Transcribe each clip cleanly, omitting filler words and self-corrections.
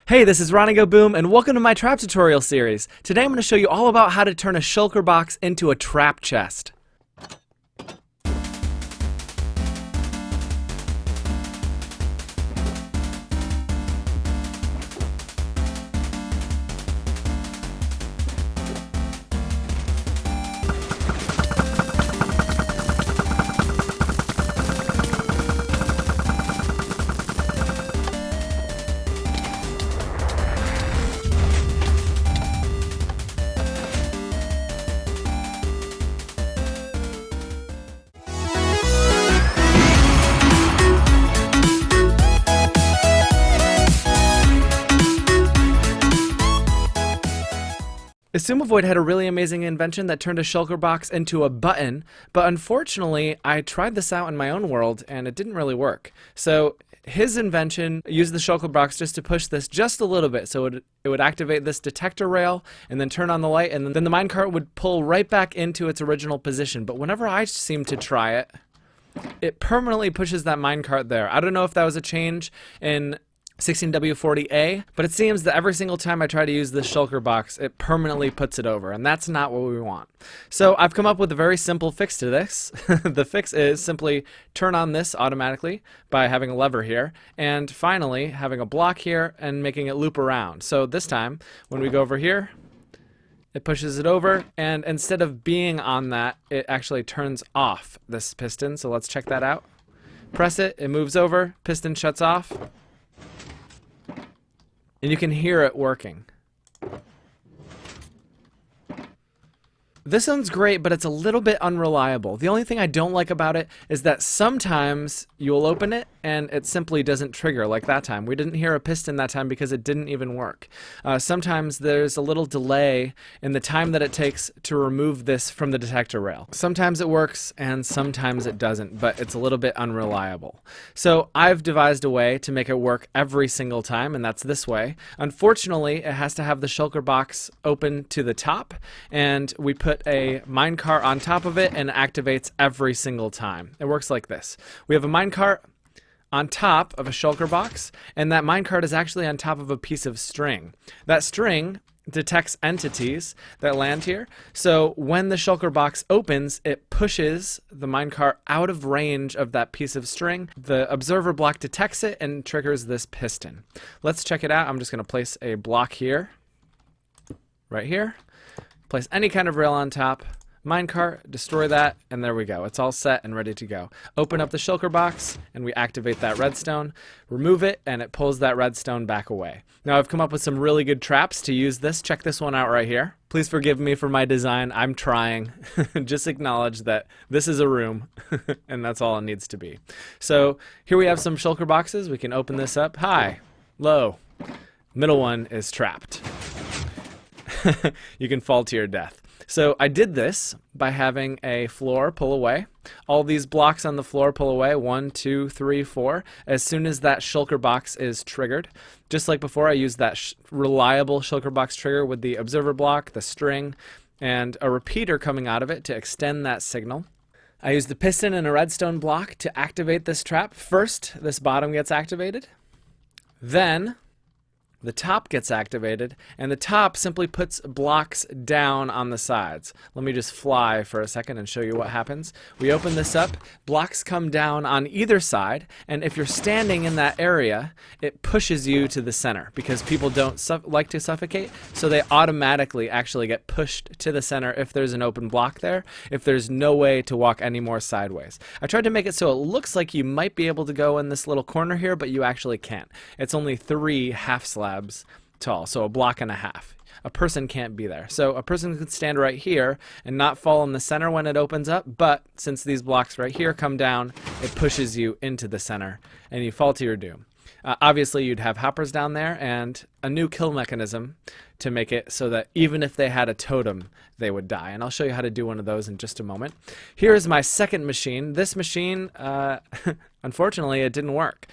Hey, this is RonnygoBOOM, and welcome to my trap tutorial series. Today I'm going to show you all about how to turn a shulker box into a trap chest. Xisumavoid had a really amazing invention that turned a shulker box into a button, but unfortunately I tried this out in my own world and it didn't really work. So his invention used the shulker box just to push this just a little bit, so it would activate this detector rail and then turn on the light, and then the minecart would pull right back into its original position. But whenever I seem to try it, it permanently pushes that minecart there. I don't know if that was a change in 16W40A, but it seems that every single time I try to use this shulker box, it permanently puts it over, and that's not what we want. So I've come up with a very simple fix to this. The fix is simply turn on this automatically by having a lever here, and finally having a block here and making it loop around. So this time, when we go over here, it pushes it over, and instead of being on that, it actually turns off this piston. So let's check that out. Press it, it moves over, piston shuts off. And you can hear it working. This sounds great, but it's a little bit unreliable. The only thing I don't like about it is that sometimes you'll open it and it simply doesn't trigger, like that time. We didn't hear a piston that time because it didn't even work. Sometimes there's a little delay in the time that it takes to remove this from the detector rail. Sometimes it works and sometimes it doesn't, but it's a little bit unreliable. So I've devised a way to make it work every single time, and that's this way. Unfortunately, it has to have the shulker box open to the top, and we put a minecart on top of it and it activates every single time. It works like this. We have a minecart on top of a shulker box, and that minecart is actually on top of a piece of string. That string detects entities that land here, so when the shulker box opens, it pushes the minecart out of range of that piece of string. The observer block detects it and triggers this piston. Let's check it out. I'm just going to place a block here, right here. Place any kind of rail on top, minecart, destroy that, and there we go. It's all set and ready to go. Open up the shulker box, and we activate that redstone. Remove it, and it pulls that redstone back away. Now I've come up with some really good traps to use this. Check this one out right here. Please forgive me for my design. I'm trying. Just acknowledge that this is a room, and that's all it needs to be. So here we have some shulker boxes. We can open this up. High, low, middle one is trapped. You can fall to your death. So I did this by having a floor pull away. All these blocks on the floor pull away. 1, 2, 3, 4. As soon as that shulker box is triggered. Just like before, I used that reliable shulker box trigger with the observer block, the string, and a repeater coming out of it to extend that signal. I used the piston and a redstone block to activate this trap. First, this bottom gets activated. Then the top gets activated, and the top simply puts blocks down on the sides. Let me just fly for a second and show you what happens. We open this up, blocks come down on either side, and if you're standing in that area, it pushes you to the center because people don't like to suffocate, so they automatically actually get pushed to the center if there's an open block there, if there's no way to walk any more sideways. I tried to make it so it looks like you might be able to go in this little corner here, but you actually can't. It's only 3 half slabs tall, so a block and a half. A person can't be there. So a person could stand right here and not fall in the center when it opens up, but since these blocks right here come down, it pushes you into the center and you fall to your doom. Obviously you'd have hoppers down there and a new kill mechanism to make it so that even if they had a totem, they would die. And I'll show you how to do one of those in just a moment. Here's my second machine. This machine, unfortunately, it didn't work.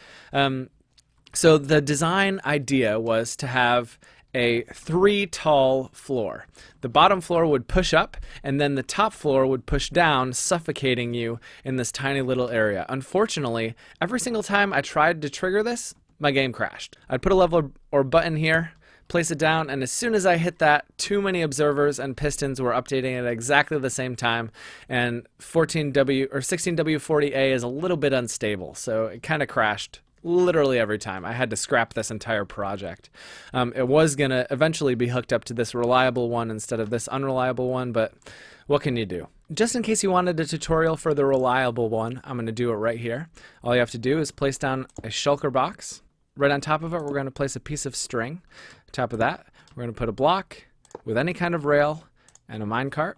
So the design idea was to have a 3 tall floor. The bottom floor would push up, and then the top floor would push down, suffocating you in this tiny little area. Unfortunately, every single time I tried to trigger this, my game crashed. I'd put a level or button here, place it down, and as soon as I hit that, too many observers and pistons were updating at exactly the same time, and 14W or 16W40A is a little bit unstable, so it kind of crashed literally every time. I had to scrap this entire project. It was going to eventually be hooked up to this reliable one instead of this unreliable one, but what can you do? Just in case you wanted a tutorial for the reliable one, I'm going to do it right here. All you have to do is place down a shulker box. Right on top of it, we're going to place a piece of string. On top of that, we're going to put a block with any kind of rail and a minecart.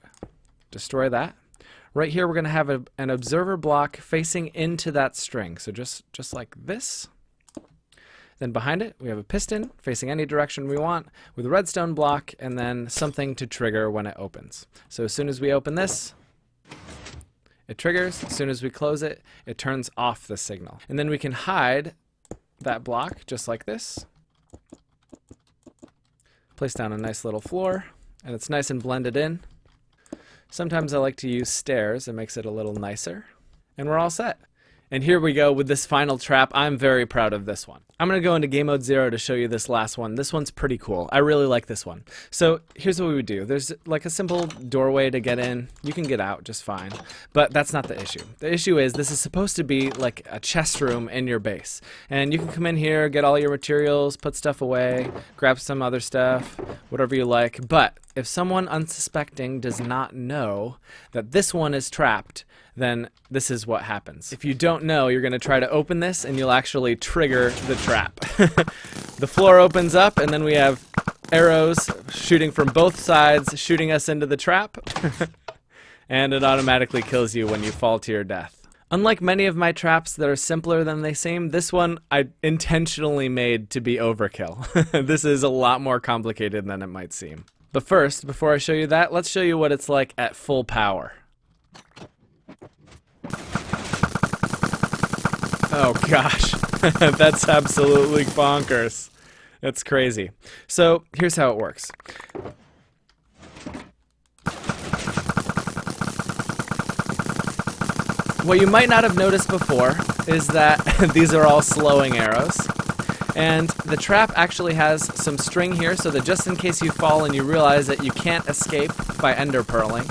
Destroy that. Right here, we're going to have an observer block facing into that string. So just like this. Then behind it, we have a piston facing any direction we want with a redstone block and then something to trigger when it opens. So as soon as we open this, it triggers. As soon as we close it, it turns off the signal. And then we can hide that block just like this. Place down a nice little floor, and it's nice and blended in. Sometimes I like to use stairs. It makes it a little nicer. And we're all set. And here we go with this final trap. I'm very proud of this one. I'm going to go into game mode 0 to show you this last one. This one's pretty cool. I really like this one. So here's what we would do. There's like a simple doorway to get in. You can get out just fine. But that's not the issue. The issue is this is supposed to be like a chest room in your base. And you can come in here, get all your materials, put stuff away, grab some other stuff, whatever you like. But if someone unsuspecting does not know that this one is trapped, then this is what happens. If you don't know, you're going to try to open this and you'll actually trigger the trap. The floor opens up and then we have arrows shooting from both sides, shooting us into the trap. And it automatically kills you when you fall to your death. Unlike many of my traps that are simpler than they seem, this one I intentionally made to be overkill. This is a lot more complicated than it might seem. But first, before I show you that, let's show you what it's like at full power. Oh gosh, that's absolutely bonkers. That's crazy. So here's how it works. What you might not have noticed before is that these are all slowing arrows. And the trap actually has some string here so that just in case you fall and you realize that you can't escape by ender pearling,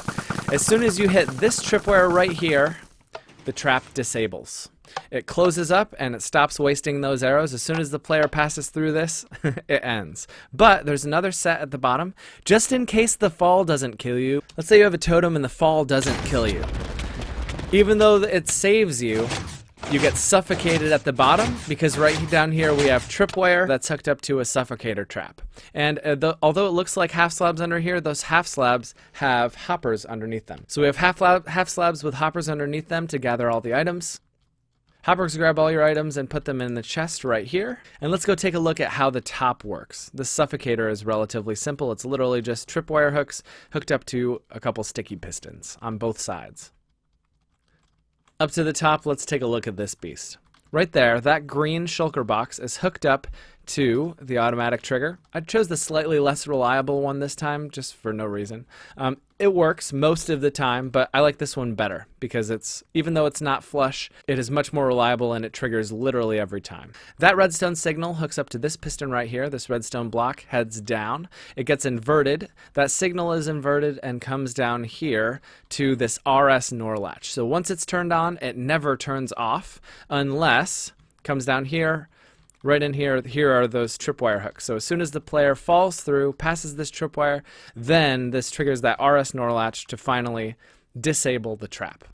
as soon as you hit this tripwire right here, the trap disables. It closes up and it stops wasting those arrows. As soon as the player passes through this, it ends. But there's another set at the bottom, just in case the fall doesn't kill you. Let's say you have a totem and the fall doesn't kill you. Even though it saves you, you get suffocated at the bottom because right down here we have tripwire that's hooked up to a suffocator trap. And although it looks like half slabs under here, those half slabs have hoppers underneath them. So we have half slabs with hoppers underneath them to gather all the items. Hoppers grab all your items and put them in the chest right here. And let's go take a look at how the top works. The suffocator is relatively simple. It's literally just tripwire hooks hooked up to a couple sticky pistons on both sides. Up to the top, let's take a look at this beast. Right there, that green shulker box is hooked up to the automatic trigger. I chose the slightly less reliable one this time, just for no reason. It works most of the time, but I like this one better because even though it's not flush, it is much more reliable and it triggers literally every time. That redstone signal hooks up to this piston right here. This redstone block heads down. It gets inverted. That signal is inverted and comes down here to this RS NOR latch. So once it's turned on, it never turns off unless it comes down here. Right in here, here are those tripwire hooks. So as soon as the player falls through, passes this tripwire, then this triggers that RS NOR latch to finally disable the trap.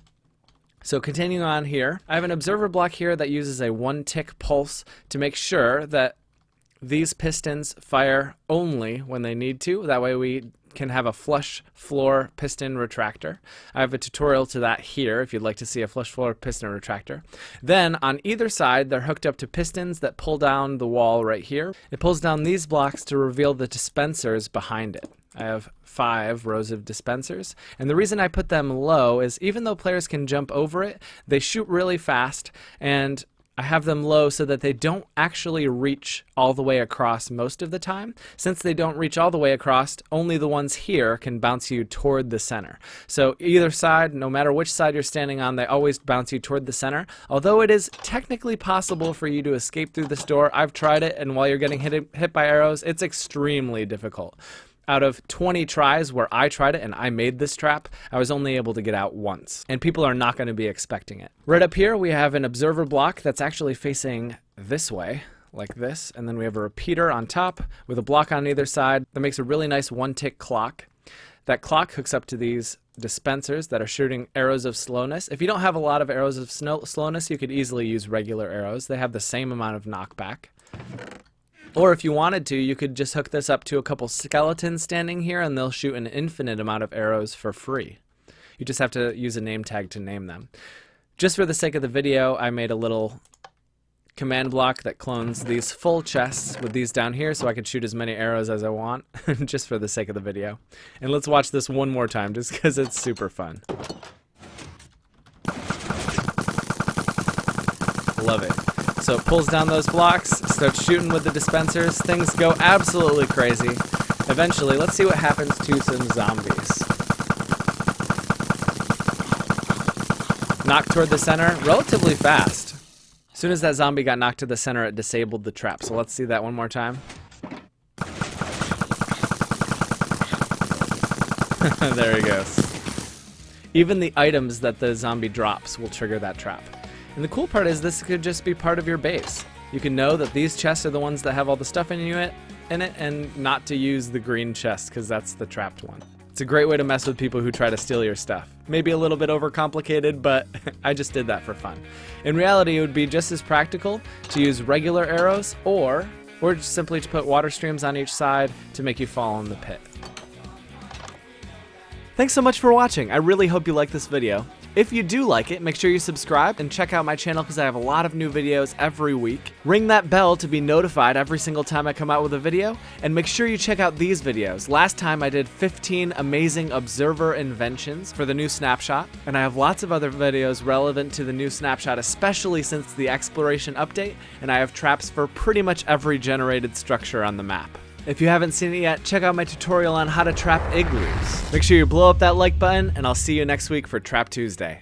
So continuing on here, I have an observer block here that uses a 1-tick pulse to make sure that these pistons fire only when they need to. That way we can have a flush floor piston retractor. I have a tutorial to that here if you'd like to see a flush floor piston retractor. Then on either side they're hooked up to pistons that pull down the wall right here. It pulls down these blocks to reveal the dispensers behind it. I have 5 rows of dispensers, and the reason I put them low is even though players can jump over it, they shoot really fast, and I have them low so that they don't actually reach all the way across most of the time. Since they don't reach all the way across, only the ones here can bounce you toward the center. So either side, no matter which side you're standing on, they always bounce you toward the center. Although it is technically possible for you to escape through this door, I've tried it, and while you're getting hit by arrows, it's extremely difficult. Out of 20 tries where I tried it and I made this trap, I was only able to get out once. And people are not going to be expecting it. Right up here, we have an observer block that's actually facing this way, like this. And then we have a repeater on top with a block on either side that makes a really nice one-tick clock. That clock hooks up to these dispensers that are shooting arrows of slowness. If you don't have a lot of arrows of slowness, you could easily use regular arrows. They have the same amount of knockback. Or if you wanted to, you could just hook this up to a couple skeletons standing here and they'll shoot an infinite amount of arrows for free. You just have to use a name tag to name them. Just for the sake of the video, I made a little command block that clones these full chests with these down here so I could shoot as many arrows as I want, just for the sake of the video. And let's watch this one more time just because it's super fun. Love it. So it pulls down those blocks, starts shooting with the dispensers, things go absolutely crazy. Eventually, let's see what happens to some zombies. Knocked toward the center, relatively fast. As soon as that zombie got knocked to the center, it disabled the trap. So let's see that one more time. There he goes. Even the items that the zombie drops will trigger that trap. And the cool part is this could just be part of your base. You can know that these chests are the ones that have all the stuff in it and not to use the green chest because that's the trapped one. It's a great way to mess with people who try to steal your stuff. Maybe a little bit overcomplicated, but I just did that for fun. In reality, it would be just as practical to use regular arrows or just simply to put water streams on each side to make you fall in the pit. Thanks so much for watching. I really hope you liked this video. If you do like it, make sure you subscribe and check out my channel because I have a lot of new videos every week. Ring that bell to be notified every single time I come out with a video, and make sure you check out these videos. Last time I did 15 amazing observer inventions for the new snapshot, and I have lots of other videos relevant to the new snapshot, especially since the exploration update, and I have traps for pretty much every generated structure on the map. If you haven't seen it yet, check out my tutorial on how to trap igloos. Make sure you blow up that like button, and I'll see you next week for Trap Tuesday.